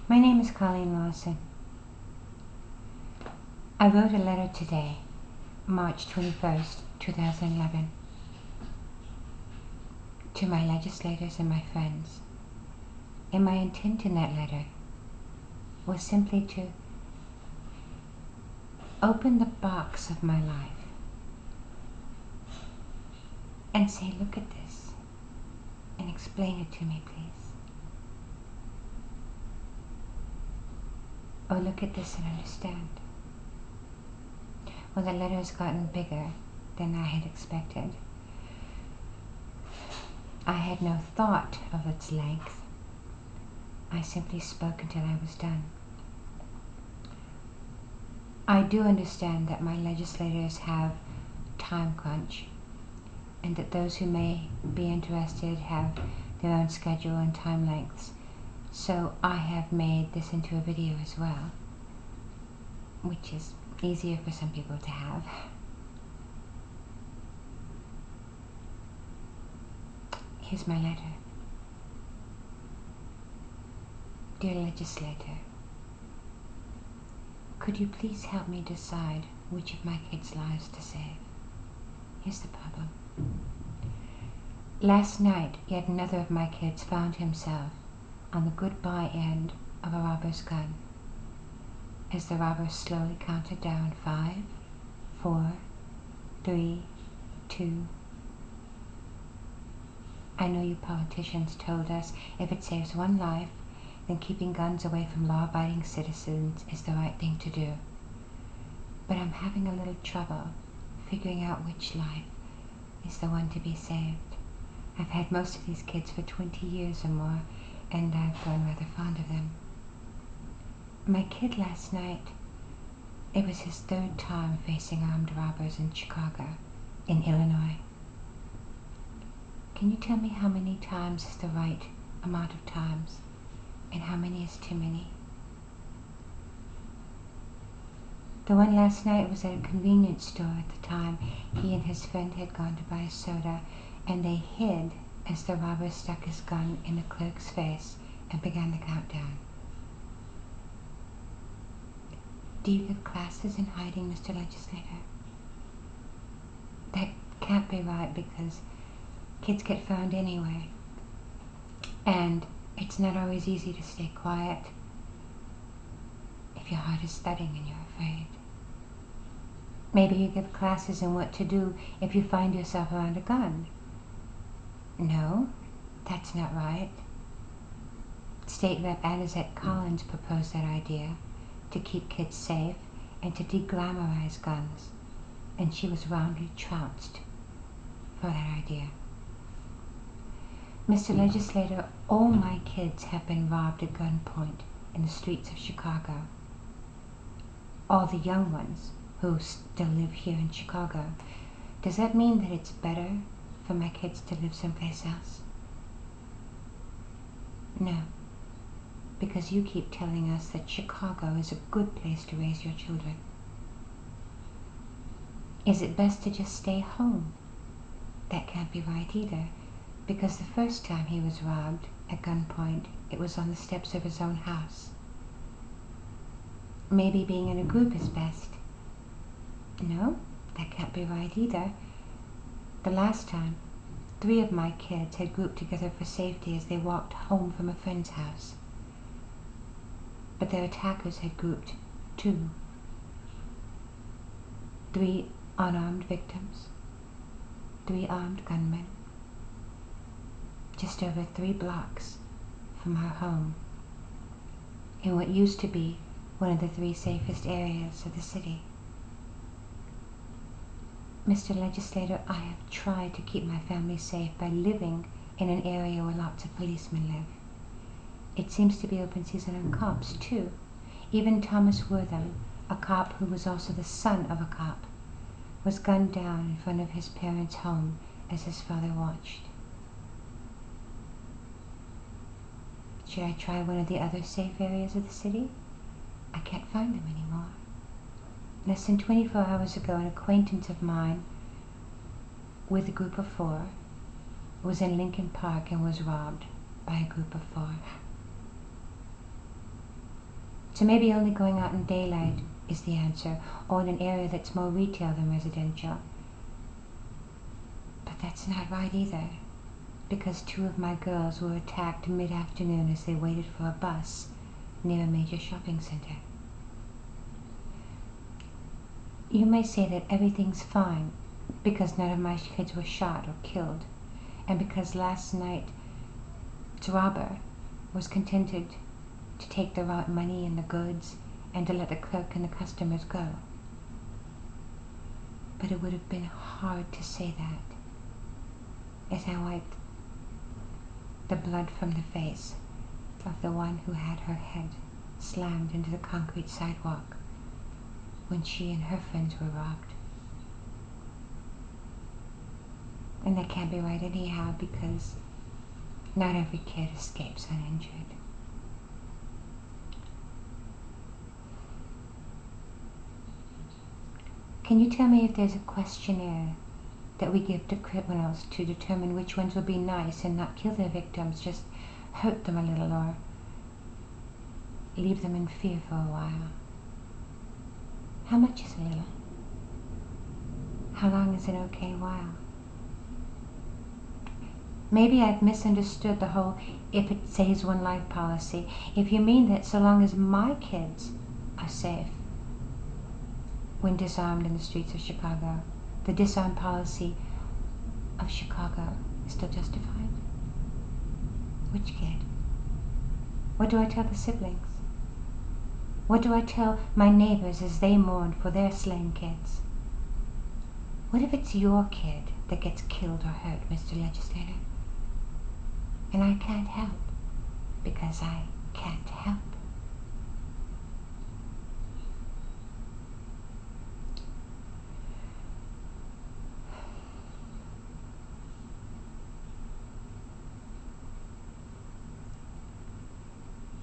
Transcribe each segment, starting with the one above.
My name is Colleen Lawson. I wrote a letter today, March 21st, 2011, to my legislators and my friends. And my intent in that letter was simply to open the box of my life and say, look at this, and explain it to me, please. Or look at this and understand. Well, the letter has gotten bigger than I had expected. I had no thought of its length. I simply spoke until I was done. I do understand that my legislators have time crunch, and that those who may be interested have their own schedule and time lengths. So I have made this into a video as well, which is easier for some people to have. Here's my letter. Dear Legislator, could you please help me decide which of my kids' lives to save? Here's the problem. Last night, yet another of my kids found himself on the goodbye end of a robber's gun, as the robber slowly counted down 5, 4, 3, 2. I know you politicians told us if it saves one life, then keeping guns away from law-abiding citizens is the right thing to do. But I'm having a little trouble figuring out which life is the one to be saved. I've had most of these kids for 20 years or more, and I've grown rather fond of them. My kid last night, it was his 3rd time facing armed robbers in Chicago, in Illinois. Can you tell me how many times is the right amount of times, and how many is too many? The one last night was at a convenience store at the time. He and his friend had gone to buy a soda, and they hid as the robber stuck his gun in the clerk's face and began the countdown. Do you give classes in hiding, Mr. Legislator? That can't be right, because kids get found anyway, and it's not always easy to stay quiet if your heart is thudding and you're afraid. Maybe you give classes in what to do if you find yourself around a gun. No, that's not right. State Rep Anizette Collins proposed that idea to keep kids safe and to de-glamorize guns, and she was roundly trounced for that idea. Mr. Legislator, all my kids have been robbed at gunpoint in the streets of Chicago. All the young ones who still live here in Chicago. Does that mean that it's better for my kids to live someplace else? No, because you keep telling us that Chicago is a good place to raise your children. Is it best to just stay home? That can't be right either, because the first time he was robbed at gunpoint, it was on the steps of his own house. Maybe being in a group is best. No, that can't be right either. The last time, 3 of my kids had grouped together for safety as they walked home from a friend's house. But their attackers had grouped 2. 3 unarmed victims, 3 armed gunmen, just over 3 blocks from our home, in what used to be one of the 3 safest areas of the city. Mr. Legislator, I have tried to keep my family safe by living in an area where lots of policemen live. It seems to be open season on cops, too. Even Thomas Wortham, a cop who was also the son of a cop, was gunned down in front of his parents' home as his father watched. Should I try one of the other safe areas of the city? I can't find them anymore. Less than 24 hours ago, an acquaintance of mine with a group of 4 was in Lincoln Park and was robbed by a group of 4. So maybe only going out in daylight is the answer, or in an area that's more retail than residential. But that's not right either, because 2 of my girls were attacked mid-afternoon as they waited for a bus near a major shopping center. You may say that everything's fine because none of my kids were shot or killed, and because last night's robber was contented to take the money and the goods and to let the clerk and the customers go. But it would have been hard to say that as I wiped the blood from the face of the one who had her head slammed into the concrete sidewalk when she and her friends were robbed. And that can't be right anyhow, because not every kid escapes uninjured. Can you tell me if there's a questionnaire that we give to criminals to determine which ones will be nice and not kill their victims, just hurt them a little or leave them in fear for a while? How much is a little? How long is an okay while? Maybe I've misunderstood the whole if it saves one life policy. If you mean that so long as my kids are safe when disarmed in the streets of Chicago, the disarm policy of Chicago is still justified? Which kid? What do I tell the siblings? What do I tell my neighbors as they mourn for their slain kids? What if it's your kid that gets killed or hurt, Mr. Legislator? And I can't help because I can't help.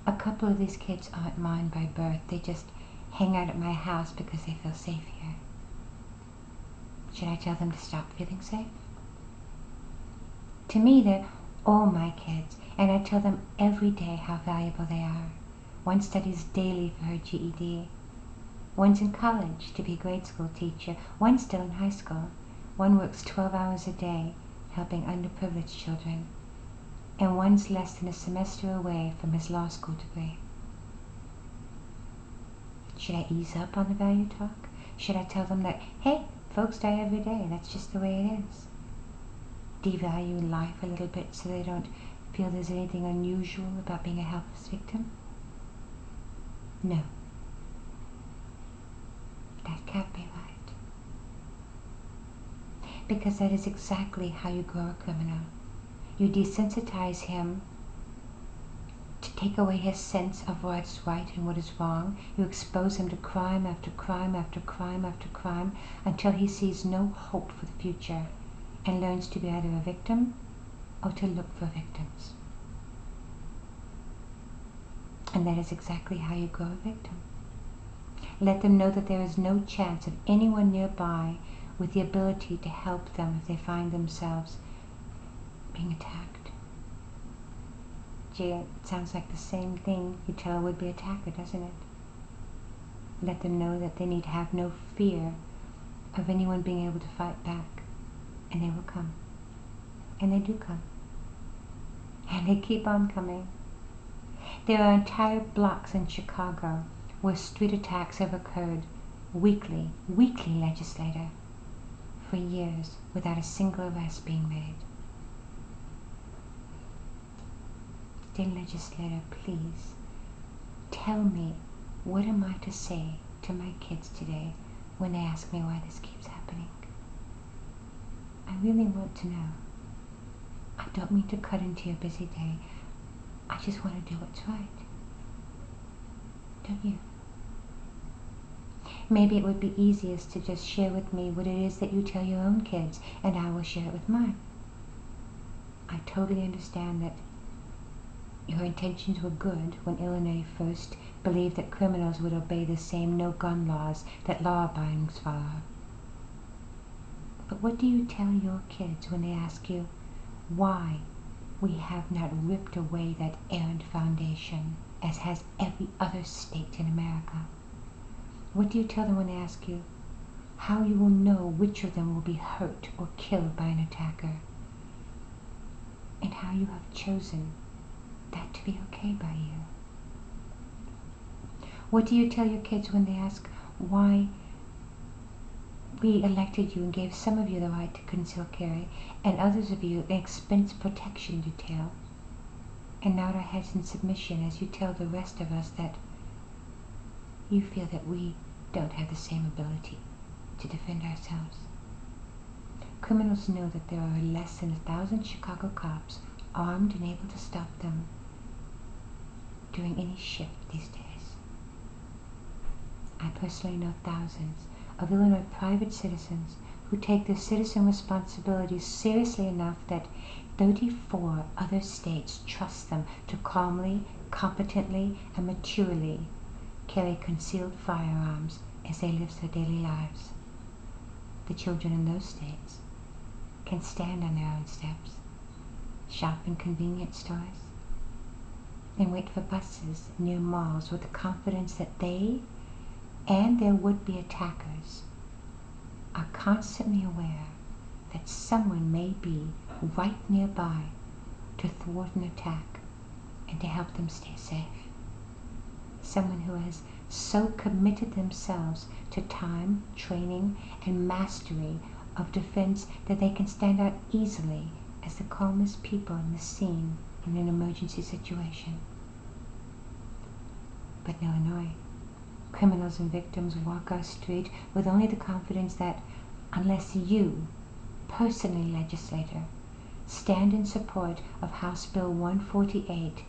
A couple of these kids aren't mine by birth. They just hang out at my house because they feel safe here. Should I tell them to stop feeling safe? To me, they're all my kids, and I tell them every day how valuable they are. One studies daily for her GED. One's in college to be a grade school teacher. One's still in high school. One works 12 hours a day helping underprivileged children. And one's less than a semester away from his law school degree. Should I ease up on the value talk? Should I tell them that, hey, folks die every day, that's just the way it is? Devalue life a little bit so they don't feel there's anything unusual about being a helpless victim? No. That can't be right. Because that is exactly how you grow a criminal. You desensitize him to take away his sense of what's right and what is wrong. You expose him to crime after crime after crime after crime until he sees no hope for the future and learns to be either a victim or to look for victims. And that is exactly how you grow a victim. Let them know that there is no chance of anyone nearby with the ability to help them if they find themselves being attacked. Gee, it sounds like the same thing you tell a would-be attacker, doesn't it? Let them know that they need have no fear of anyone being able to fight back, and they will come. And they do come. And they keep on coming. There are entire blocks in Chicago where street attacks have occurred weekly, Legislator, for years without a single arrest being made. Dear Legislator, please, tell me, what am I to say to my kids today when they ask me why this keeps happening? I really want to know. I don't mean to cut into your busy day. I just want to do what's right. Don't you? Maybe it would be easiest to just share with me what it is that you tell your own kids, and I will share it with mine. I totally understand that your intentions were good when Illinois first believed that criminals would obey the same no-gun laws that law-abidings follow. But what do you tell your kids when they ask you why we have not ripped away that errant foundation as has every other state in America. What do you tell them when they ask you how you will know which of them will be hurt or killed by an attacker, and how you have chosen that to be okay by you? What do you tell your kids when they ask why we elected you and gave some of you the right to conceal carry and others of you an expense protection detail, and nod our heads in submission as you tell the rest of us that you feel that we don't have the same ability to defend ourselves? Criminals know that there are less than 1,000 Chicago cops armed and able to stop them during any shift these days. I personally know thousands of Illinois private citizens who take their citizen responsibilities seriously enough that 34 other states trust them to calmly, competently, and maturely carry concealed firearms as they live their daily lives. The children in those states can stand on their own steps, shop in convenience stores, and wait for buses near malls with the confidence that they and their would-be attackers are constantly aware that someone may be right nearby to thwart an attack and to help them stay safe. Someone who has so committed themselves to time, training, and mastery of defense that they can stand out easily as the calmest people in the scene in an emergency situation. But in Illinois, criminals and victims walk our street with only the confidence that unless you, personally, legislator, stand in support of House Bill 148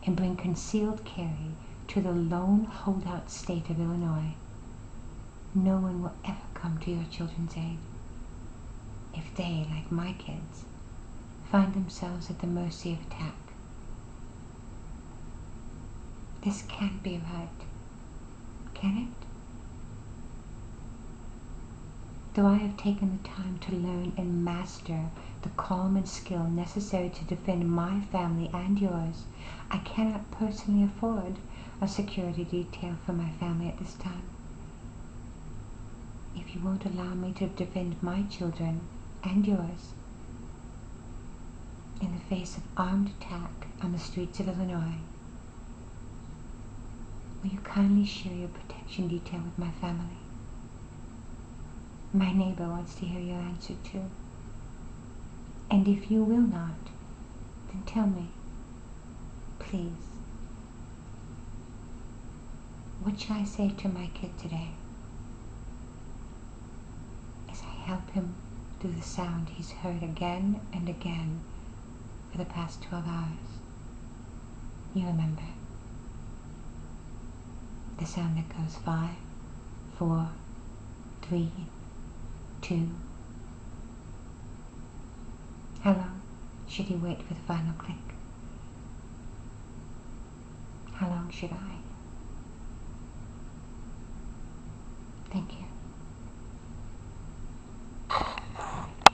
and bring concealed carry to the lone holdout state of Illinois, no one will ever come to your children's aid if they, like my kids, find themselves at the mercy of attack. This can't be right, can it? Though I have taken the time to learn and master the calm and skill necessary to defend my family and yours, I cannot personally afford a security detail for my family at this time. If you won't allow me to defend my children and yours in the face of armed attack on the streets of Illinois, will you kindly share your protection detail with my family? My neighbor wants to hear your answer too. And if you will not, then tell me, please. What shall I say to my kid today as I help him through the sound he's heard again and again for the past 12 hours? You remember. The sound that goes 5, 4, 3, 2. How long should he wait for the final click? How long should I?